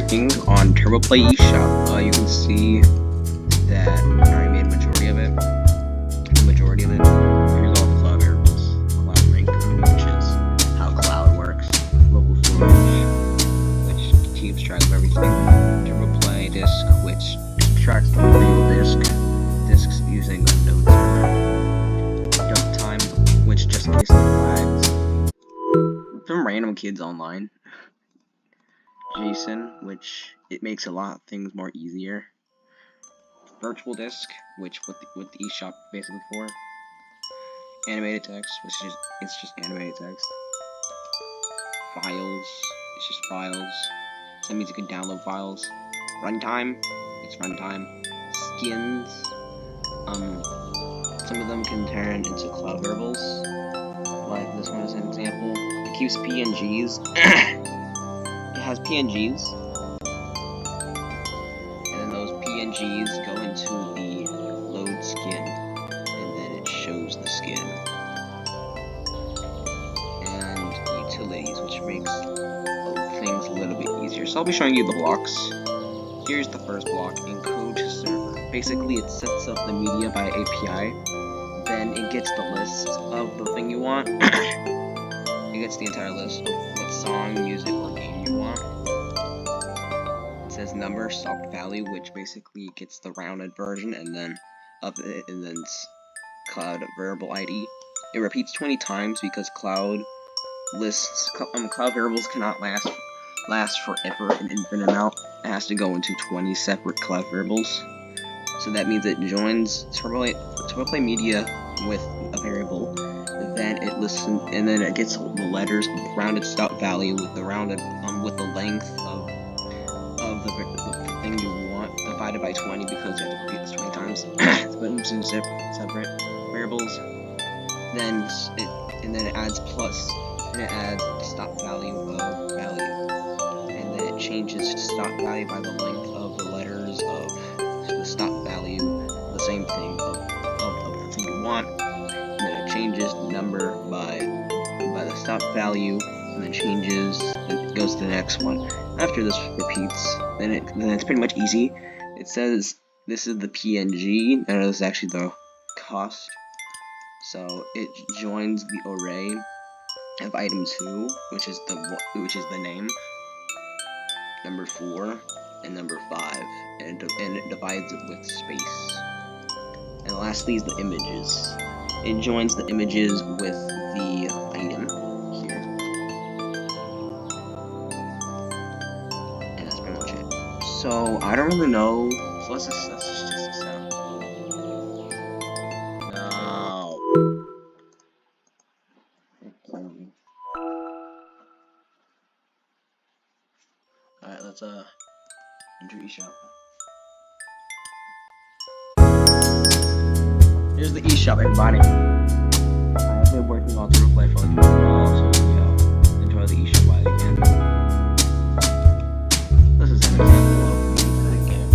working on TurboPlay Eshop. You can see that I already made a majority of it. Here's all the cloud variables. Cloud rank, which is how cloud works. Local storage, which keeps track of everything. TurboPlay disk, which subtracts the real disks using a node server. Dump time, which just in case of lags. Some random kids online. Jason, which it makes a lot of things more easier. Virtual disk, which what the eShop basically for. Animated text, which is just animated text. Files, it's just files. So that means you can download files. Runtime, it's runtime. Skins, some of them can turn into cloud variables. Like this one is an example. It keeps PNGs. It has PNGs, and then those PNGs go into the load skin, and then it shows the skin. And utilities, which makes things a little bit easier. So I'll be showing you the blocks. Here's the first block, encode to server. Basically, it sets up the media by API, then it gets the list of the thing you want. It gets the entire list of what song, music, or game you want. It says number, stopped value, which basically gets the rounded version, and then of it, and then cloud variable ID. It repeats 20 times because cloud variables cannot last forever an infinite amount. It has to go into 20 separate cloud variables. So that means it joins TurboPlay media with a variable. Then it listens, and then it gets the letters of rounded stop value with the rounded with the length of the thing you want divided by 20 because you have to repeat this 20 times. But into separate variables. Then it adds plus, and it adds stop value of value, and then it changes stop value by the length of the letters of the stop value, the same thing of the thing you want. And then it changes the number by the stop value, and then it goes to the next one. After this repeats, then it's pretty much easy. It says this is the PNG, and this is actually the cost. So it joins the array of item 2, which is the name, number 4, and number 5, and it divides it with space. And lastly is the images. It joins the images with the item here. And that's pretty much it. So I don't really know. So let's just this out. No. Alright, let's enter eShop. Here's the eShop, everybody. I've been working on TurboPlay for like a while, so enjoy the eShop while you can. This is an example of me that game.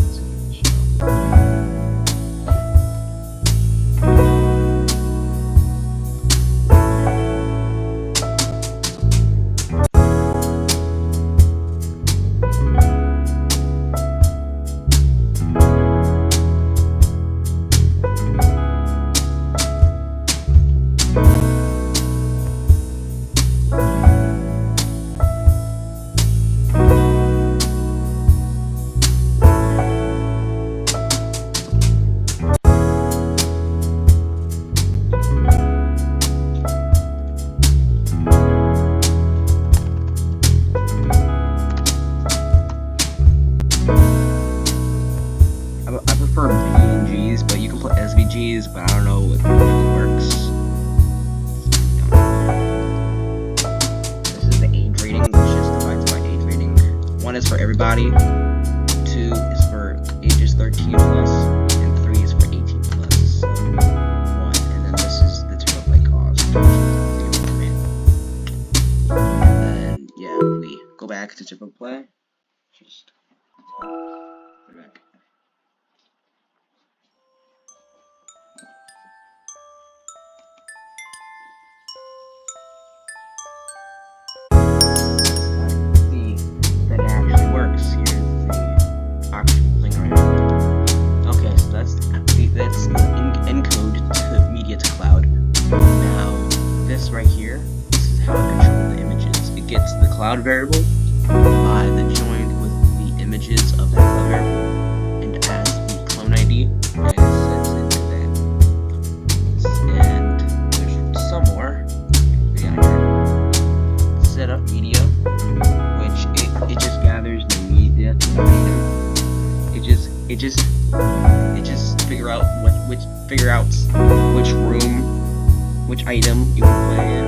I prefer PNGs, but you can put SVGs, but I don't know if it works. This is the age rating, which just divides by age rating. 1 is for everybody, 2 is for ages 13 plus, and 3 is for 18 plus. So 1, and then this is the TurboPlay cost. And then, yeah, we go back to TurboPlay. Just go back. See that it actually works. Here's gets a cloud. Now, this right here, this is how I control the images. It gets the cloud variable by the joined with the images of that cloud variable, and adds the clone ID, and it sends it to that. And there's some more. We got here. Set up media, which it just gathers the media to the item. It just figure out which room, which item you can play in.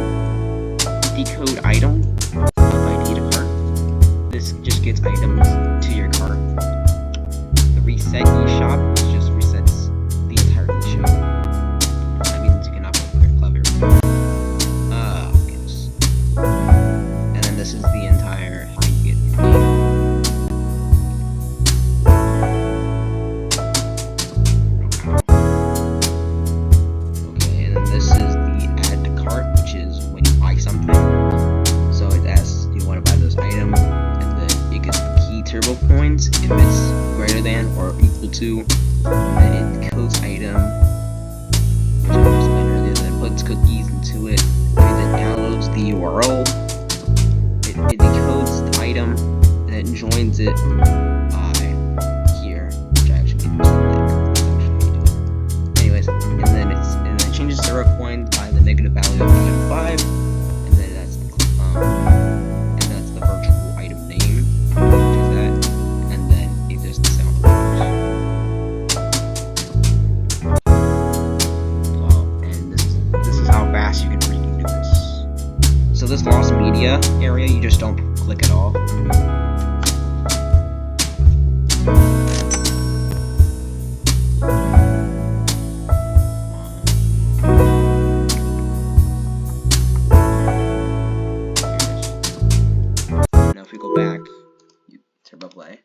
Decode item of ID to cart. This just gets items to your cart. The reset eShop just resets the entire eShop. That means you cannot play with clever. And then this is the entire how you get your data. This is the add to cart, which is when you buy something. So it asks, do you want to buy this item? And then it gets the key turbo coins if it's greater than or equal to. Then it codes item, which I just mentioned earlier. Then it puts cookies into it. And then downloads the URL. It decodes the item, and it joins it by here, which I actually didn't link. Anyways, and then it changes 0 coins by the negative value of item 5, and then that's the virtual item name, which is that, and then it does the sound and this is how fast you can freaking do this. So this lost media area, you just don't click at all. If we go back, TurboPlay.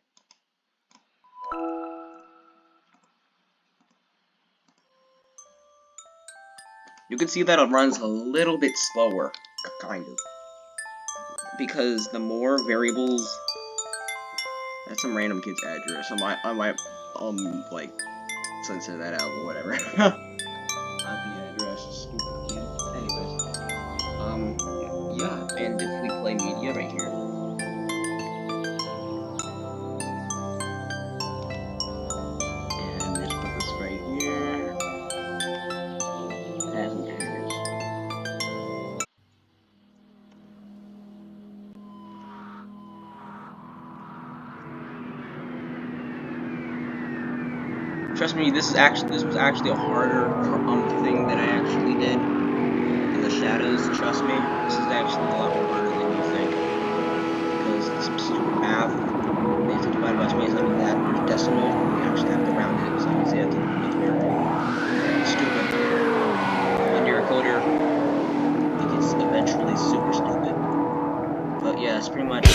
You can see that it runs a little bit slower, kind of, because the more variables. That's some random kid's address. I might like censor that out or whatever. IP address, stupid kid. Anyways, yeah, and if we play media right here. Trust me, this was actually a harder thing that I actually did in the shadows. Trust me, this is actually a lot harder than you think, because some stupid math. They have to divide by 27 that there's decimal. You actually have to round it, so you have to make variable. Stupid. And you're a coder, it gets eventually super stupid. But yeah, it's pretty much.